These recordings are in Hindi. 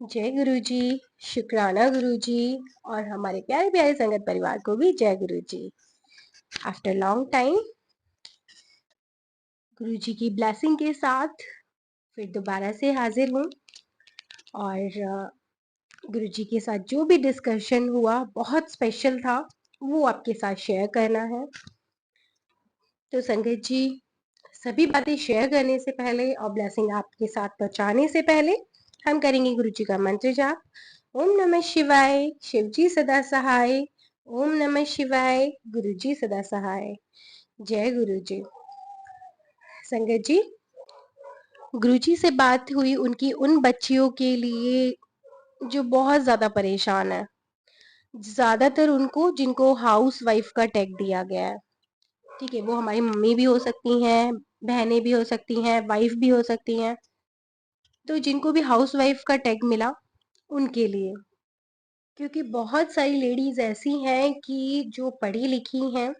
जय गुरु जी। शुक्राना गुरु जी। और हमारे प्यारे प्यारे संगत परिवार को भी जय गुरु जी। आफ्टर लॉन्ग टाइम गुरु जी की ब्लेसिंग के साथ फिर दोबारा से हाजिर हूँ। और गुरु जी के साथ जो भी डिस्कशन हुआ बहुत स्पेशल था, वो आपके साथ शेयर करना है। तो संगत जी, सभी बातें शेयर करने से पहले और ब्लेसिंग आपके साथ पहुंचाने से पहले हम करेंगे गुरु जी का मंत्र जाप। ओम नमः शिवाय, शिव जी सदा सहाय। ओम नमः शिवाय, गुरु जी सदा सहाय। जय गुरु जी। संगत जी, गुरु जी से बात हुई उनकी उन बच्चियों के लिए जो बहुत ज्यादा परेशान है, ज्यादातर उनको जिनको हाउस वाइफ का टैग दिया गया है। ठीक है, वो हमारी मम्मी भी हो सकती हैं, बहनें भी हो सकती हैं, वाइफ भी हो सकती हैं। तो जिनको भी हाउस वाइफ का टैग मिला उनके लिए, क्योंकि बहुत सारी लेडीज ऐसी हैं कि जो पढ़ी लिखी हैं,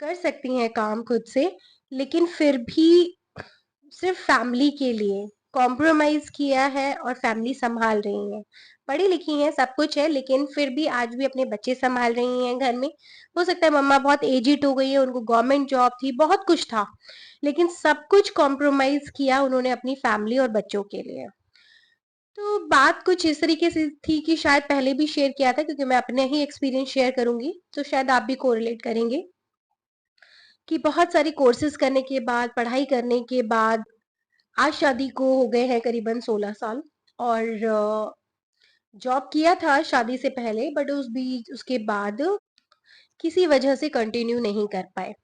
कर सकती हैं काम खुद से, लेकिन फिर भी सिर्फ फैमिली के लिए कॉम्प्रोमाइज किया है और फैमिली संभाल रही हैं। पढ़ी लिखी हैं, सब कुछ है, लेकिन फिर भी आज भी अपने बच्चे संभाल रही हैं घर में। हो सकता है मम्मा बहुत एजिड हो गई है, उनको गवर्नमेंट जॉब थी, बहुत कुछ था, लेकिन सब कुछ कॉम्प्रोमाइज किया उन्होंने अपनी फैमिली और बच्चों के लिए। तो बात कुछ इस तरीके से थी कि शायद पहले भी शेयर किया था, क्योंकि मैं अपने ही एक्सपीरियंस शेयर करूंगी तो शायद आप भी कोरिलेट करेंगे कि बहुत सारे कोर्सेज करने के बाद, पढ़ाई करने के बाद आज शादी को हो गए हैं करीबन 16 साल। और जॉब किया था शादी से पहले, बट उस बीच उसके बाद किसी वजह से कंटिन्यू नहीं कर पाए।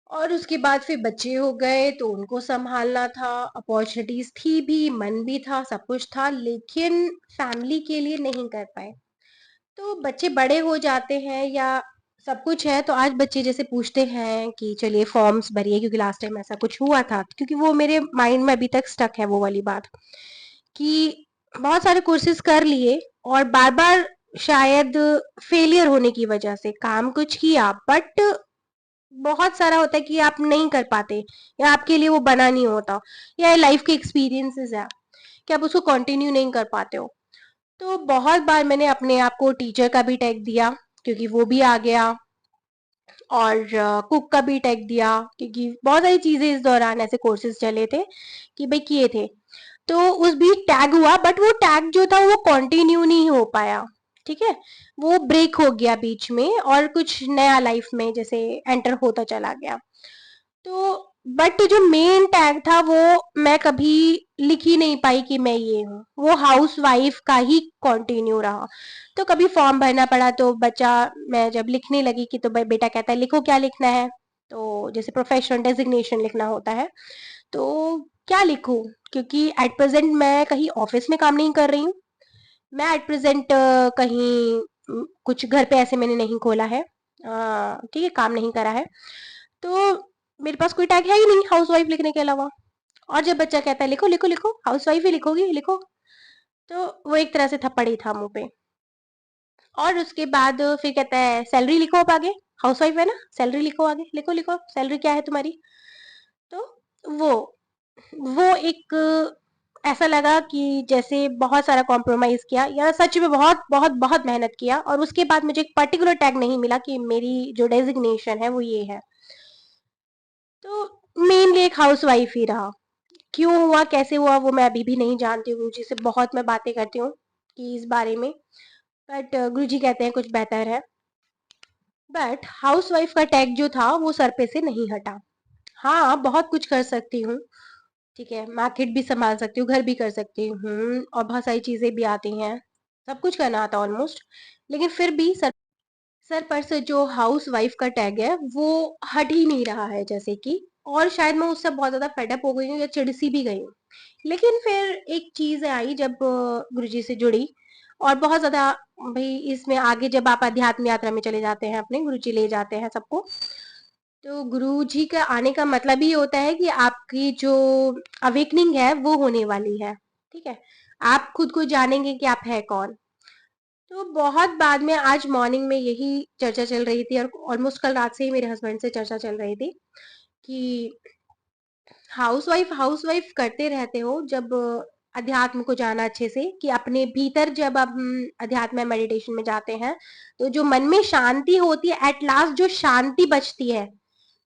और उसके बाद फिर बच्चे हो गए तो उनको संभालना था, अपॉर्चुनिटीज थी भी, मन भी था, सब कुछ था, लेकिन फैमिली के लिए नहीं कर पाए। तो बच्चे बड़े हो जाते हैं या सब कुछ है, तो आज बच्चे जैसे पूछते हैं कि चलिए फॉर्म्स भरिए, क्योंकि लास्ट टाइम ऐसा कुछ हुआ था, क्योंकि वो मेरे माइंड में अभी तक स्टक है वो वाली बात कि बहुत सारे कोर्सेज कर लिए और बार बार शायद फेलियर होने की वजह से काम कुछ किया, बट बहुत सारा होता है कि आप नहीं कर पाते, या आपके लिए वो बना नहीं होता, या लाइफ के एक्सपीरियंसेस है कि आप उसको कंटिन्यू नहीं कर पाते हो। तो बहुत बार मैंने अपने आप को टीचर का भी टैग दिया, क्योंकि वो भी आ गया, और कुक का भी टैग दिया, क्योंकि बहुत सारी चीजें इस दौरान ऐसे कोर्सेज चले थे कि भाई किए थे। तो उस बीच टैग हुआ, बट वो टैग जो था वो कंटिन्यू नहीं हो पाया। ठीक है, वो ब्रेक हो गया बीच में और कुछ नया लाइफ में जैसे एंटर होता चला गया। तो बट जो मेन टैग था वो मैं कभी लिख ही नहीं पाई कि मैं ये हूँ, वो हाउस वाइफ का ही कंटिन्यू रहा। तो कभी फॉर्म भरना पड़ा तो बच्चा, मैं जब लिखने लगी कि तो भाई बेटा कहता है लिखो क्या लिखना है, तो जैसे प्रोफेशनल डेजिग्नेशन लिखना होता है, तो क्या लिखूं, क्योंकि एट प्रेजेंट मैं कहीं ऑफिस में काम नहीं कर रही हूँ। मैं एट प्रेजेंट कहीं कुछ घर पे ऐसे मैंने नहीं खोला है, ठीक है, काम नहीं करा है। तो मेरे पास कोई टैग है ही नहीं हाउस वाइफ लिखने के अलावा। और जब बच्चा कहता है लिखो लिखो लिखो, हाउस वाइफ ही लिखोगी लिखो, तो वो एक तरह से थप्पड़ ही था मुंह पे। और उसके बाद फिर कहता है सैलरी लिखो अब आगे, हाउस वाइफ है ना, सैलरी लिखो आगे, लिखो लिखो सैलरी क्या है तुम्हारी। तो वो वो एक ऐसा लगा कि जैसे बहुत सारा कॉम्प्रोमाइज किया, या सच में बहुत बहुत बहुत मेहनत किया, और उसके बाद मुझे एक पर्टिकुलर टैग नहीं मिला कि मेरी जो डेजिग्नेशन है वो ये है। तो मेनली एक हाउस वाइफ ही रहा। क्यों हुआ, कैसे हुआ, वो मैं अभी भी नहीं जानती हूँ। गुरु जी से बहुत मैं बातें करती हूँ कि इस बारे में, बट गुरु जी कहते हैं कुछ बेहतर है। बट हाउस वाइफ का टैग जो था वो सर पे से नहीं हटा। हाँ, बहुत कुछ कर सकती हूँ, ठीक है, मार्केट भी संभाल सकती हूँ, घर भी कर सकती हूँ, और बहुत सारी चीजें भी आती हैं, सब कुछ करना आता ऑलमोस्ट, लेकिन फिर भी सर पर से जो हाउस वाइफ का टैग है वो हट ही नहीं रहा है, जैसे कि, और शायद मैं उससे बहुत ज्यादा फेडअप हो गई हूँ या चिड़सी भी गई हूँ। लेकिन फिर एक चीज आई जब गुरुजी से जुड़ी, और बहुत ज्यादा, भाई इसमें आगे जब आप अध्यात्म यात्रा में चले जाते हैं, अपने गुरुजी ले जाते हैं सबको, तो गुरुजी का आने का मतलब ही होता है कि आपकी जो अवेकनिंग है वो होने वाली है। ठीक है, आप खुद को जानेंगे कि आप है कौन। तो बहुत बाद में आज मॉर्निंग में यही चर्चा चल रही थी, और ऑलमोस्ट कल रात से ही मेरे हस्बैंड से चर्चा चल रही थी कि हाउस वाइफ करते रहते हो, जब अध्यात्म को जाना अच्छे से, कि अपने भीतर जब हम अध्यात्म मेडिटेशन में जाते हैं तो जो मन में शांति होती है, एट लास्ट जो शांति बचती है,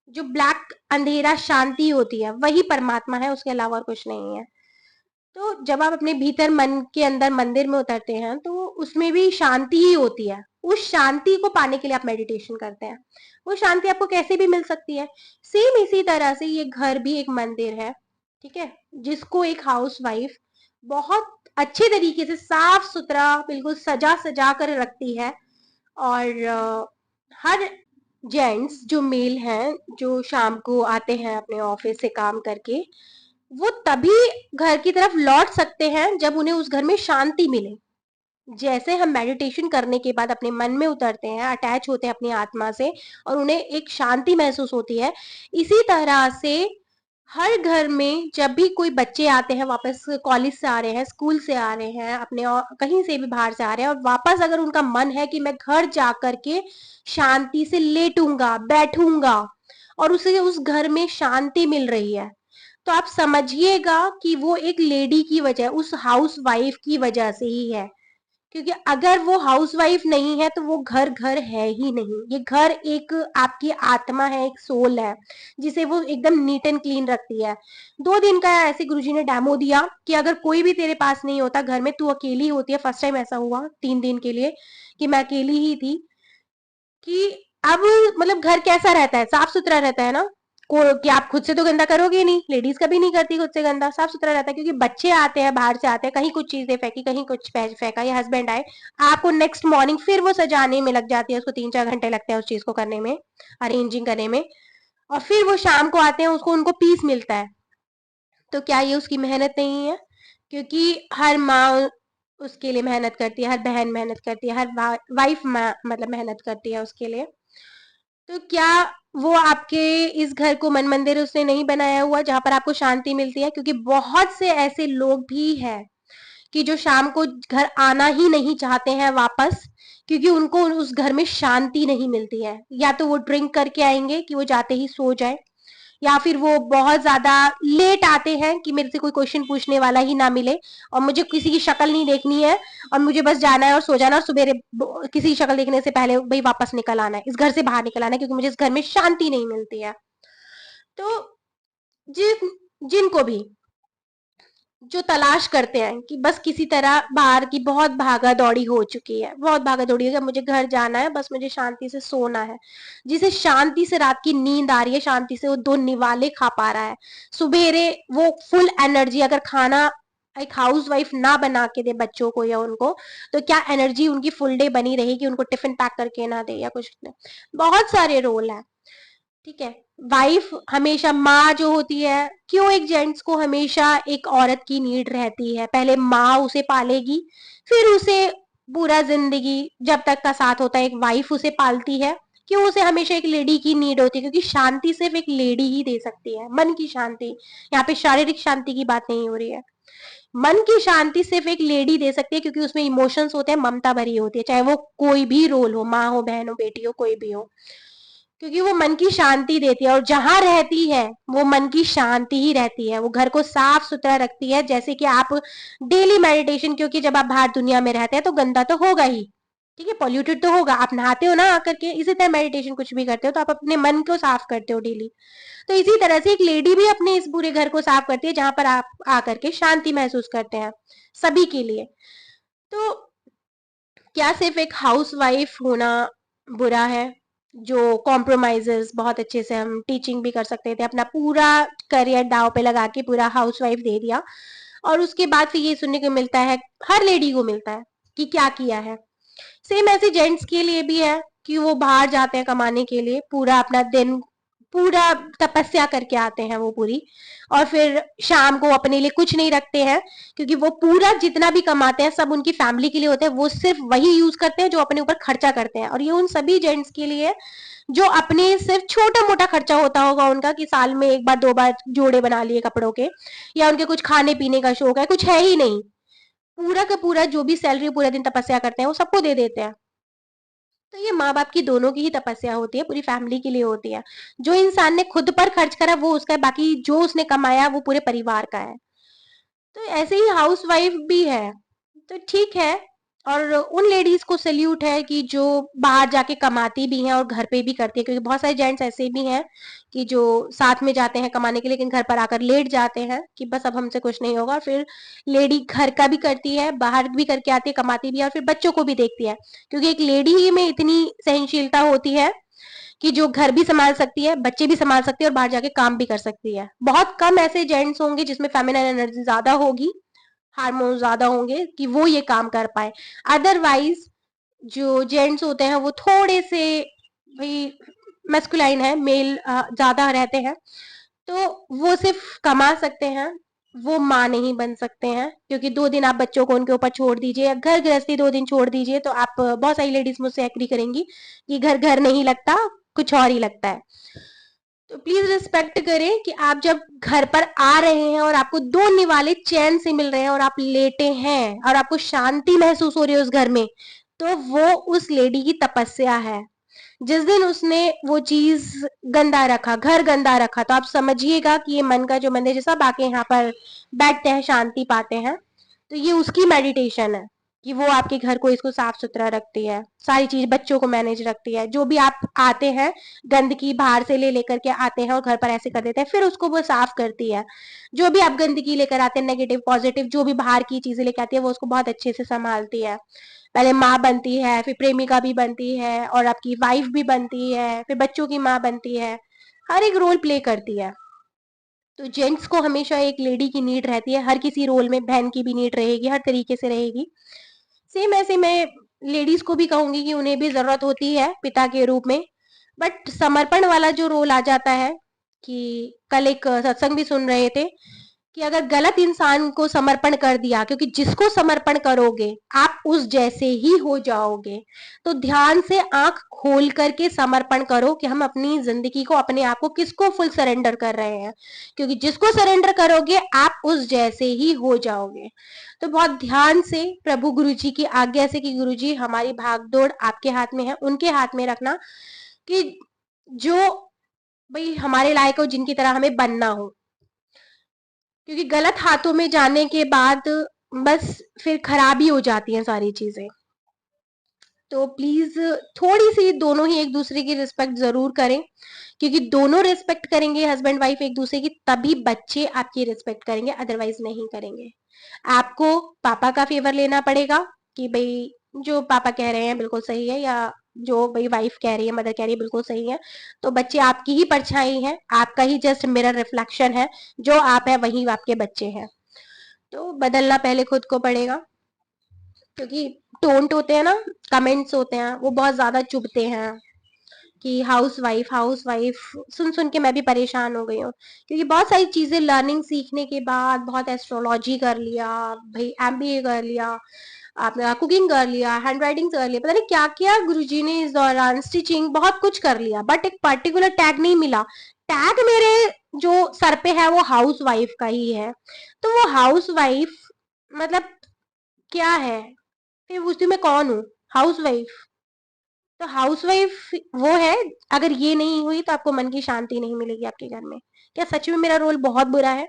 जो ब्लैक अंधेरा शांति होती है, वही परमात्मा है, उसके अलावा और कुछ नहीं है। तो जब आप अपने भीतर मन के अंदर मंदिर में उतरते हैं तो उसमें भी शांति ही होती है। उस शांति को पाने के लिए आप मेडिटेशन करते हैं। वो शांति आपको कैसे भी मिल सकती है। सेम इसी तरह से ये घर भी एक मंदिर है, ठीक है, जिसको एक हाउस वाइफ बहुत अच्छे तरीके से साफ सुथरा बिल्कुल सजा सजा कर रखती है। और हर जेंट्स जो मेल हैं, जो शाम को आते हैं अपने ऑफिस से काम करके, वो तभी घर की तरफ लौट सकते हैं जब उन्हें उस घर में शांति मिले। जैसे हम मेडिटेशन करने के बाद अपने मन में उतरते हैं, अटैच होते हैं अपनी आत्मा से, और उन्हें एक शांति महसूस होती है, इसी तरह से हर घर में जब भी कोई बच्चे आते हैं, वापस कॉलेज से आ रहे हैं, स्कूल से आ रहे हैं, अपने कहीं से भी बाहर से आ रहे हैं, और वापस अगर उनका मन है कि मैं घर जा करके शांति से लेटूंगा, बैठूंगा, और उसे उस घर में शांति मिल रही है, तो आप समझिएगा कि वो एक लेडी की वजह, उस हाउस वाइफ की वजह से ही है। क्योंकि अगर वो हाउसवाइफ नहीं है तो वो घर घर है ही नहीं। ये घर एक आपकी आत्मा है, एक सोल है, जिसे वो एकदम नीट एंड क्लीन रखती है। 2 दिन का ऐसे गुरुजी ने डेमो दिया कि अगर कोई भी तेरे पास नहीं होता घर में, तू अकेली होती है। फर्स्ट टाइम ऐसा हुआ 3 दिन के लिए कि मैं अकेली ही थी, कि अब मतलब घर कैसा रहता है, साफ सुथरा रहता है ना, को कि आप खुद से तो गंदा करोगे नहीं, लेडीज कभी नहीं करती खुद से गंदा, साफ सुथरा रहता है। क्योंकि बच्चे आते हैं, बाहर से आते हैं, कहीं कुछ चीजें फेंकी, कहीं कुछ फेंका, या हस्बैंड आए, आपको नेक्स्ट मॉर्निंग फिर वो सजाने में लग जाती है, उसको 3-4 घंटे लगते हैं उस चीज को करने में, अरेंजिंग करने में, और फिर वो शाम को आते हैं, उसको उनको पीस मिलता है। तो क्या ये उसकी मेहनत नहीं है? क्योंकि हर माँ उसके लिए मेहनत करती है, हर बहन मेहनत करती है, हर वाइफ मतलब मेहनत करती है उसके लिए। तो क्या वो आपके इस घर को मन मंदिर उसने नहीं बनाया हुआ जहां पर आपको शांति मिलती है? क्योंकि बहुत से ऐसे लोग भी हैं कि जो शाम को घर आना ही नहीं चाहते हैं वापस, क्योंकि उनको उस घर में शांति नहीं मिलती है। या तो वो ड्रिंक करके आएंगे कि वो जाते ही सो जाए, या फिर वो बहुत ज्यादा लेट आते हैं कि मेरे से कोई क्वेश्चन पूछने वाला ही ना मिले, और मुझे किसी की शक्ल नहीं देखनी है, और मुझे बस जाना है और सो जाना, और सुबह किसी की शक्ल देखने से पहले भाई वापस निकल आना है, इस घर से बाहर निकल आना है, क्योंकि मुझे इस घर में शांति नहीं मिलती है। तो जिनको भी जो तलाश करते हैं कि बस किसी तरह बाहर की बहुत भागा दौड़ी हो चुकी है, बहुत भागा दौड़ी है, मुझे घर जाना है, बस मुझे शांति से सोना है, जिसे शांति से रात की नींद आ रही है, शांति से वो 2 निवाले खा पा रहा है, सुबेरे वो फुल एनर्जी, अगर खाना एक हाउस वाइफ ना बना के दे बच्चों को या उनको, तो क्या एनर्जी उनकी फुल डे बनी रहेगी, उनको टिफिन पैक करके ना दे या कुछ नहीं। बहुत सारे रोल है, ठीक है। वाइफ हमेशा, माँ जो होती है, क्यों एक जेंट्स को हमेशा एक औरत की नीड रहती है? पहले माँ उसे पालेगी, फिर उसे पूरा जिंदगी जब तक का साथ होता है एक वाइफ उसे पालती है। क्यों उसे हमेशा एक लेडी की नीड होती है? क्योंकि शांति सिर्फ एक लेडी ही दे सकती है, मन की शांति। यहाँ पे शारीरिक शांति की बात नहीं हो रही है, मन की शांति सिर्फ एक लेडी दे सकती है, क्योंकि उसमें इमोशंस होते हैं, ममता भरी होती है, चाहे वो कोई भी रोल हो, माँ हो, बहन हो, बेटी हो, कोई भी हो, क्योंकि वो मन की शांति देती है, और जहां रहती है वो मन की शांति ही रहती है। वो घर को साफ सुथरा रखती है, जैसे कि आप डेली मेडिटेशन, क्योंकि जब आप बाहर दुनिया में रहते हैं तो गंदा तो होगा ही, ठीक है, पॉल्यूटेड तो होगा, आप नहाते हो ना आकर के, इसी तरह मेडिटेशन कुछ भी करते हो तो आप अपने मन को साफ करते हो डेली। तो इसी तरह से एक लेडी भी अपने इस पूरे घर को साफ करती है, जहां पर आप आकर के शांति महसूस करते हैं, सभी के लिए। तो क्या सिर्फ एक हाउस वाइफ होना बुरा है? जो कॉम्प्रोमाइजेस, बहुत अच्छे से हम टीचिंग भी कर सकते थे, अपना पूरा करियर दाव पे लगा के पूरा हाउस वाइफ दे दिया, और उसके बाद फिर ये सुनने को मिलता है, हर लेडी को मिलता है कि क्या किया है। सेम ऐसे जेंट्स के लिए भी है कि वो बाहर जाते हैं कमाने के लिए, पूरा अपना दिन पूरा तपस्या करके आते हैं वो पूरी, और फिर शाम को अपने लिए कुछ नहीं रखते हैं, क्योंकि वो पूरा जितना भी कमाते हैं सब उनकी फैमिली के लिए होते हैं, वो सिर्फ वही यूज करते हैं जो अपने ऊपर खर्चा करते हैं। और ये उन सभी जेंट्स के लिए जो अपने सिर्फ छोटा मोटा खर्चा होता होगा उनका, कि साल में 1 बार 2 बार जोड़े बना लिए कपड़ों के, या उनके कुछ खाने पीने का शौक है, कुछ है ही नहीं, पूरा का पूरा जो भी सैलरी पूरा दिन तपस्या करते हैं वो सबको दे देते हैं। तो ये माँ बाप की दोनों की ही तपस्या होती है, पूरी फैमिली के लिए होती है। जो इंसान ने खुद पर खर्च करा वो उसका है, बाकी जो उसने कमाया वो पूरे परिवार का है। तो ऐसे ही हाउस वाइफ भी है, तो ठीक है। और उन लेडीज को सल्यूट है कि जो बाहर जाके कमाती भी हैं और घर पे भी करती है, क्योंकि बहुत सारे जेंट्स ऐसे भी हैं कि जो साथ में जाते हैं कमाने के लिए, लेकिन घर पर आकर लेट जाते हैं कि बस अब हमसे कुछ नहीं होगा। फिर लेडी घर का भी करती है, बाहर भी करके आती है, कमाती भी है और फिर बच्चों को भी देखती है, क्योंकि एक लेडी ही में इतनी सहनशीलता होती है कि जो घर भी संभाल सकती है, बच्चे भी संभाल सकती है और बाहर जाके काम भी कर सकती है। बहुत कम ऐसे जेंट्स होंगे जिसमें फेमिनिन एनर्जी ज्यादा होगी, हार्मोन ज्यादा होंगे कि वो ये काम कर पाए। अदरवाइज जो जेंट्स होते हैं वो थोड़े से भाई मैस्कुलाइन है, मेल ज्यादा रहते हैं, तो वो सिर्फ कमा सकते हैं, वो माँ नहीं बन सकते हैं। क्योंकि 2 दिन आप बच्चों को उनके ऊपर छोड़ दीजिए, या घर गृहस्थी 2 दिन छोड़ दीजिए, तो आप बहुत सारी लेडीज मुझसे एग्री करेंगी कि घर घर नहीं लगता, कुछ और ही लगता है। तो प्लीज रिस्पेक्ट करें कि आप जब घर पर आ रहे हैं और आपको 2 निवाले चैन से मिल रहे हैं और आप लेटे हैं और आपको शांति महसूस हो रही है उस घर में, तो वो उस लेडी की तपस्या है। जिस दिन उसने वो चीज गंदा रखा, घर गंदा रखा, तो आप समझिएगा कि ये मन का जो मंदिर जैसा बाकी यहाँ पर बैठते हैं, शांति पाते हैं, तो ये उसकी मेडिटेशन है कि वो आपके घर को इसको साफ सुथरा रखती है, सारी चीज बच्चों को मैनेज रखती है। जो भी आप आते हैं गंदगी बाहर से ले लेकर के आते हैं और घर पर ऐसे कर देते हैं, फिर उसको वो साफ करती है। जो भी आप गंदगी लेकर आते हैं, नेगेटिव पॉजिटिव जो भी बाहर की चीजें लेकर आती है, वो उसको बहुत अच्छे से संभालती है। पहले माँ बनती है, फिर प्रेमिका भी बनती है, और आपकी वाइफ भी बनती है, फिर बच्चों की माँ बनती है, हर एक रोल प्ले करती है। तो जेंट्स को हमेशा एक लेडी की नीड रहती है, हर किसी रोल में बहन की भी नीड रहेगी, हर तरीके से रहेगी। सेम ऐसे मैं लेडीज को भी कहूंगी कि उन्हें भी जरूरत होती है पिता के रूप में, बट समर्पण वाला जो रोल आ जाता है कि कल एक सत्संग भी सुन रहे थे कि अगर गलत इंसान को समर्पण कर दिया, क्योंकि जिसको समर्पण करोगे आप उस जैसे ही हो जाओगे, तो ध्यान से आंख खोल करके समर्पण करो कि हम अपनी जिंदगी को, अपने आप को किसको फुल सरेंडर कर रहे हैं, क्योंकि जिसको सरेंडर करोगे आप उस जैसे ही हो जाओगे। तो बहुत ध्यान से प्रभु गुरु जी की आज्ञा से कि गुरु जी हमारी भागदौड़ आपके हाथ में है, उनके हाथ में रखना कि जो भाई हमारे लायक हो, जिनकी तरह हमें बनना हो, क्योंकि गलत हाथों में जाने के बाद बस फिर खराबी हो जाती है सारी चीजें। तो प्लीज थोड़ी सी दोनों ही एक दूसरे की रिस्पेक्ट जरूर करें, क्योंकि दोनों रिस्पेक्ट करेंगे हस्बैंड वाइफ एक दूसरे की, तभी बच्चे आपकी रिस्पेक्ट करेंगे, अदरवाइज नहीं करेंगे। आपको पापा का फेवर लेना पड़ेगा कि भाई जो पापा कह रहे हैं बिल्कुल सही है, या जो भाई वाइफ कह रही है, मदर कह रही है बिल्कुल सही है। तो बच्चे आपकी ही परछाई है, आपका ही जस्ट मिरर रिफ्लेक्शन है, जो आप है वही आपके बच्चे हैं। तो बदलना पहले खुद को पड़ेगा, क्योंकि टोंट होते हैं ना, कमेंट्स होते हैं, वो बहुत ज्यादा चुभते हैं कि हाउस वाइफ सुन सुन के मैं भी परेशान हो गई हूँ। क्योंकि बहुत सारी चीजें लर्निंग सीखने के बाद, बहुत एस्ट्रोलॉजी कर लिया भाई, एमबीए कर लिया आपने, कुकिंग कर लिया, हैंड राइटिंग कर लिया, पता नहीं क्या क्या गुरुजी ने इस दौरान, स्टिचिंग, बहुत कुछ कर लिया, बट एक पर्टिकुलर टैग नहीं मिला। टैग मेरे जो सर पे है वो हाउस वाइफ का ही है। तो वो हाउस वाइफ मतलब क्या है, फिर उसी में कौन हूँ, हाउस वाइफ। तो हाउस वाइफ वो है, अगर ये नहीं हुई तो आपको मन की शांति नहीं मिलेगी आपके घर में। क्या सच में मेरा रोल बहुत बुरा है?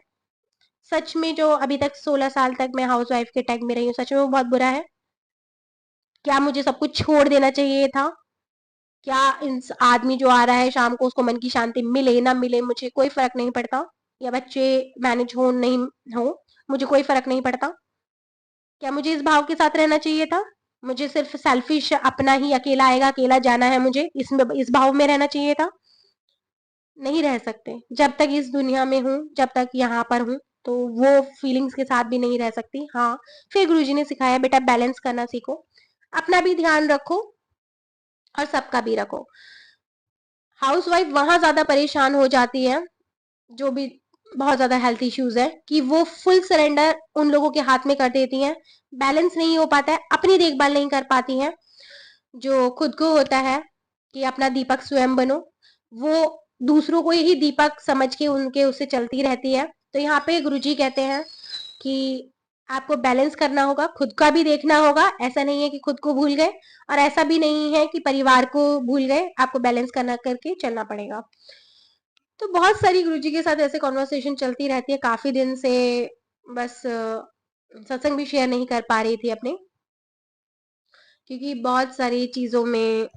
सच में जो अभी तक 16 साल तक मैं हाउस वाइफ के टैग में रही हूँ, सच में वो बहुत बुरा है? क्या मुझे सब कुछ छोड़ देना चाहिए था? क्या आदमी जो आ रहा है शाम को उसको मन की शांति मिले ना मिले मुझे कोई फर्क नहीं पड़ता, या बच्चे मैनेज हो नहीं हो मुझे कोई फर्क नहीं पड़ता? क्या मुझे इस भाव के साथ रहना चाहिए था? मुझे सिर्फ सेल्फिश अपना ही अकेला आएगा, अकेला जाना है, मुझे इसमें इस भाव में रहना चाहिए था? नहीं रह सकते। जब तक इस दुनिया में हूँ, जब तक यहाँ पर हूँ, तो वो फीलिंग्स के साथ भी नहीं रह सकती। हाँ, फिर गुरुजी ने सिखाया बेटा बैलेंस करना सीखो, अपना भी ध्यान रखो और सबका भी रखो। हाउस वाइफ वहां ज्यादा परेशान हो जाती है जो भी बहुत ज्यादा हेल्थ इश्यूज है, कि वो फुल सरेंडर उन लोगों के हाथ में कर देती हैं, बैलेंस नहीं हो पाता है, अपनी देखभाल नहीं कर पाती हैं। जो खुद को होता है कि अपना दीपक स्वयं बनो, वो दूसरों को ही दीपक समझ के उनके उससे चलती रहती है। तो यहाँ पे गुरुजी कहते हैं कि आपको बैलेंस करना होगा, खुद का भी देखना होगा, ऐसा नहीं है कि खुद को भूल गए, और ऐसा भी नहीं है कि परिवार को भूल गए, आपको बैलेंस करना करके चलना पड़ेगा। तो बहुत सारी गुरुजी के साथ ऐसे कॉन्वर्सेशन चलती रहती है काफी दिन से, बस सत्संग भी शेयर नहीं कर पा रही थी अपने, क्योंकि बहुत सारी चीज़ों में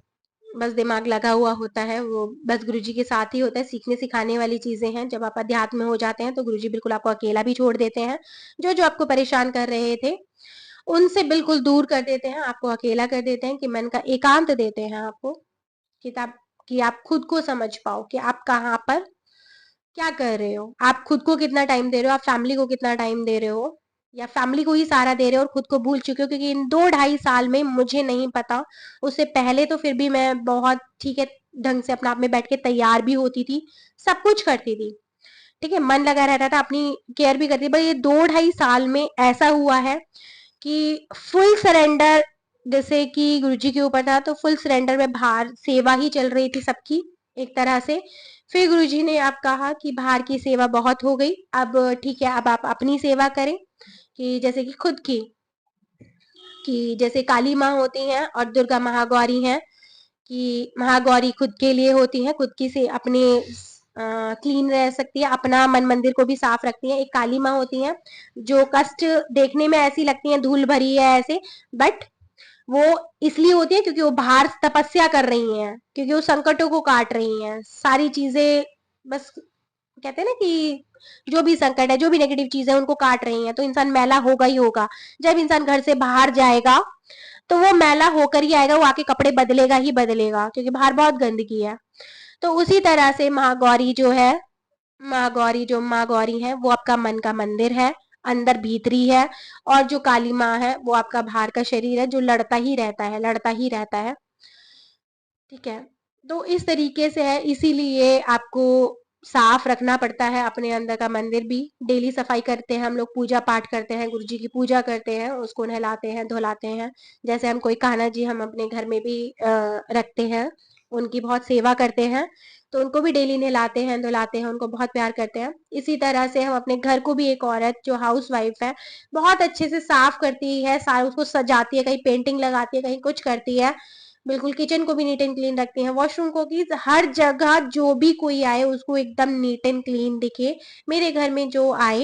बस दिमाग लगा हुआ होता है। वो बस गुरुजी के साथ ही होता है, सीखने सिखाने वाली चीज़ें हैं। जब आप अध्यात्म में हो जाते हैं तो गुरुजी बिल्कुल आपको अकेला भी छोड़ देते हैं। जो आपको परेशान कर रहे थे उनसे बिल्कुल दूर कर देते हैं, आपको अकेला कर देते हैं, कि मन का एकांत देते हैं आपको, कि आप खुद को समझ पाओ कि आप कहाँ पर क्या कर रहे हो, आप खुद को कितना टाइम दे रहे हो, आप फैमिली को कितना टाइम दे रहे हो, या फैमिली को ही सारा दे रहे हो और खुद को भूल चुके हो। क्योंकि इन 2 ढाई साल में मुझे नहीं पता, उससे पहले तो फिर भी मैं बहुत ठीक है ढंग से अपना आप में बैठ के तैयार भी होती थी, सब कुछ करती थी, ठीक है, मन लगा रहता था, अपनी केयर भी करती थी। पर ये 2 ढाई साल में ऐसा हुआ है कि फुल सरेंडर, जैसे कि गुरुजी के ऊपर था तो फुल सरेंडर में बाहर सेवा ही चल रही थी सबकी एक तरह से। फिर गुरुजी ने आप कहा कि बाहर की सेवा बहुत हो गई, अब ठीक है, अब आप अपनी सेवा करें, कि जैसे कि खुद की, कि जैसे काली माँ होती हैं और दुर्गा महागौरी हैं, कि महागौरी खुद के लिए होती है, खुद की से अपने क्लीन रह सकती है, अपना मन मंदिर को भी साफ रखती है। एक काली माँ होती है जो कष्ट देखने में ऐसी लगती है, धूल भरी है ऐसे, बट वो इसलिए होती है क्योंकि वो बाहर तपस्या कर रही हैं, क्योंकि वो संकटों को काट रही हैं, सारी चीजें, बस कहते हैं ना कि जो भी संकट है, जो भी नेगेटिव चीज है, उनको काट रही हैं। तो इंसान मैला होगा ही होगा। जब इंसान घर से बाहर जाएगा तो वो मैला होकर ही आएगा, वो आके कपड़े बदलेगा ही बदलेगा, क्योंकि बाहर बहुत गंदगी है। तो उसी तरह से महागौरी जो है, महागौरी जो माँ गौरी है, वो आपका मन का मंदिर है, अंदर भीतरी है। और जो काली माँ है वो आपका बाहर का शरीर है, जो लड़ता ही रहता है, लड़ता ही रहता है, ठीक है। तो इस तरीके से है, इसीलिए आपको साफ रखना पड़ता है अपने अंदर का मंदिर भी। डेली सफाई करते हैं हम लोग, पूजा पाठ करते हैं, गुरु जी की पूजा करते हैं, उसको नहलाते हैं धुलाते हैं। जैसे हम कोई कान्हा जी हम अपने घर में भी रखते हैं, उनकी बहुत सेवा करते हैं, तो उनको भी डेली नहलाते हैं धुलाते हैं, उनको बहुत प्यार करते हैं। इसी तरह से हम अपने घर को भी, एक औरत जो हाउस वाइफ है बहुत अच्छे से साफ करती है, सारा उसको सजाती है, कहीं पेंटिंग लगाती है, कहीं कुछ करती है, बिल्कुल किचन को भी नीट एंड क्लीन रखती हैं, वॉशरूम को, की हर जगह जो भी कोई आए उसको एकदम नीट एंड क्लीन दिखे। मेरे घर में जो आए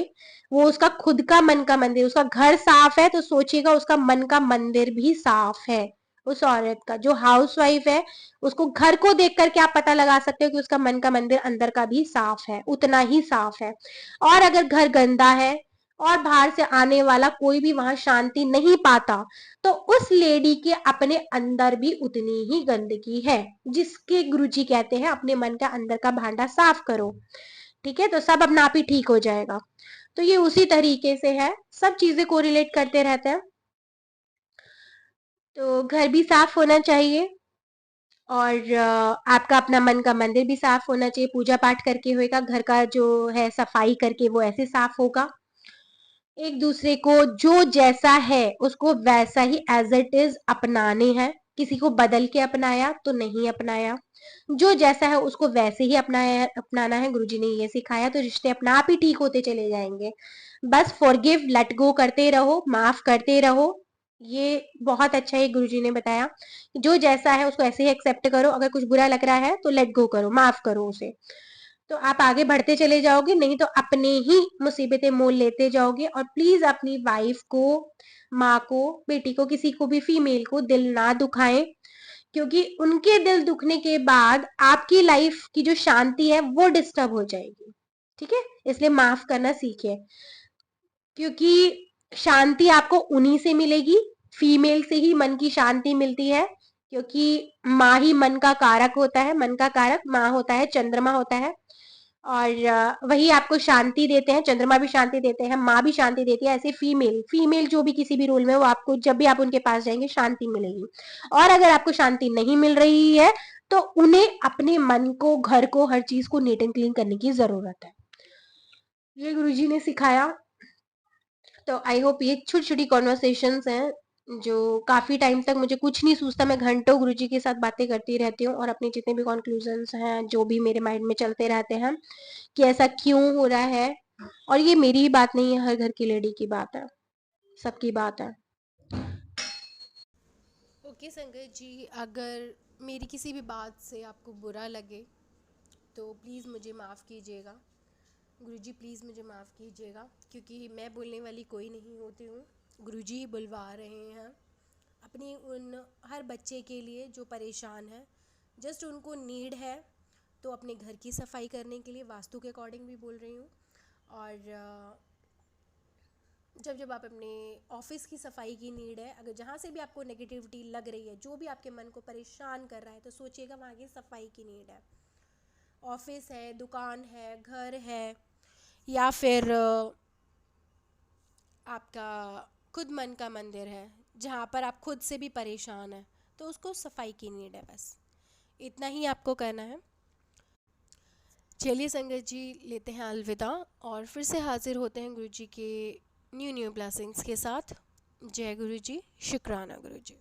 वो उसका खुद का मन का मंदिर, उसका घर साफ है तो सोचिएगा उसका मन का मंदिर भी साफ है। उस औरत का जो हाउस वाइफ है, उसको घर को देख करके आप पता लगा सकते हो कि उसका मन का मंदिर अंदर का भी साफ है, उतना ही साफ है। और अगर घर गंदा है और बाहर से आने वाला कोई भी वहां शांति नहीं पाता, तो उस लेडी के अपने अंदर भी उतनी ही गंदगी है, जिसके गुरुजी कहते हैं अपने मन का अंदर का भांडा साफ करो, ठीक है, तो सब अपना आप ही ठीक हो जाएगा। तो ये उसी तरीके से है, सब चीजें कोरिलेट करते रहते हैं। तो घर भी साफ होना चाहिए, और आपका अपना मन का मंदिर भी साफ होना चाहिए, पूजा पाठ करके होएगा, घर का जो है सफाई करके वो ऐसे साफ होगा। एक दूसरे को जो जैसा है उसको वैसा ही एज इट इज अपनाने हैं, किसी को बदल के अपनाया तो नहीं अपनाया, जो जैसा है उसको वैसे ही अपनाना है। गुरुजी ने ये सिखाया, तो रिश्ते अपना आप ही ठीक होते चले जाएंगे। बस फॉरगिव, लेट गो करते रहो, माफ करते रहो। ये बहुत अच्छा है, गुरुजी ने बताया जो जैसा है उसको ऐसे ही एक्सेप्ट करो, अगर कुछ बुरा लग रहा है तो लेट गो करो, माफ करो उसे, तो आप आगे बढ़ते चले जाओगे, नहीं तो अपने ही मुसीबतें मोल लेते जाओगे। और प्लीज अपनी वाइफ को, माँ को, बेटी को, किसी को भी फीमेल को दिल ना दुखाएं, क्योंकि उनके दिल दुखने के बाद आपकी लाइफ की जो शांति है वो डिस्टर्ब हो जाएगी, ठीक है। इसलिए माफ करना सीखे, क्योंकि शांति आपको उन्हीं से मिलेगी, फीमेल से ही मन की शांति मिलती है, क्योंकि माँ ही मन का कारक होता है, मन का कारक माँ होता है, चंद्रमा होता है, और वही आपको शांति देते हैं, चंद्रमा भी शांति देते हैं, माँ भी शांति देती है। ऐसे फीमेल फीमेल जो भी किसी भी रोल में, वो आपको जब भी आप उनके पास जाएंगे शांति मिलेगी। और अगर आपको शांति नहीं मिल रही है तो उन्हें अपने मन को, घर को, हर चीज को नीट एंड क्लीन करने की जरूरत है। ये गुरुजी ने सिखाया। तो आई होप ये छोटी छोटी कॉन्वर्सेशंस हैं जो काफी टाइम तक मुझे कुछ नहीं सूझता, मैं घंटों गुरुजी के साथ बातें करती रहती हूँ, और अपने जितने भी कंक्लूजन्स हैं जो भी मेरे माइंड में चलते रहते हैं कि ऐसा क्यों हो रहा है। और ये मेरी ही बात नहीं है, हर घर की लेडी की बात है, सबकी बात है। ओके संगत जी, अगर मेरी किसी भी बात से आपको बुरा लगे तो प्लीज़ मुझे माफ़ कीजिएगा। गुरुजी प्लीज़ मुझे माफ़ कीजिएगा, क्योंकि मैं बोलने वाली कोई नहीं होती हूँ। गुरुजी बुलवा रहे हैं अपनी उन हर बच्चे के लिए जो परेशान है, जस्ट उनको नीड है। तो अपने घर की सफाई करने के लिए वास्तु के अकॉर्डिंग भी बोल रही हूँ। और जब जब आप अपने ऑफिस की सफाई की नीड है, अगर जहाँ से भी आपको नेगेटिविटी लग रही है, जो भी आपके मन को परेशान कर रहा है, तो सोचिएगा वहाँ की सफाई की नीड है। ऑफिस है, दुकान है, घर है, या फिर आपका खुद मन का मंदिर है जहाँ पर आप खुद से भी परेशान हैं, तो उसको सफाई की नीड है। बस इतना ही आपको करना है। चलिए संगत जी, लेते हैं अलविदा और फिर से हाजिर होते हैं गुरु जी के न्यू ब्लेसिंग्स के साथ। जय गुरु जी, शुक्राना गुरु जी।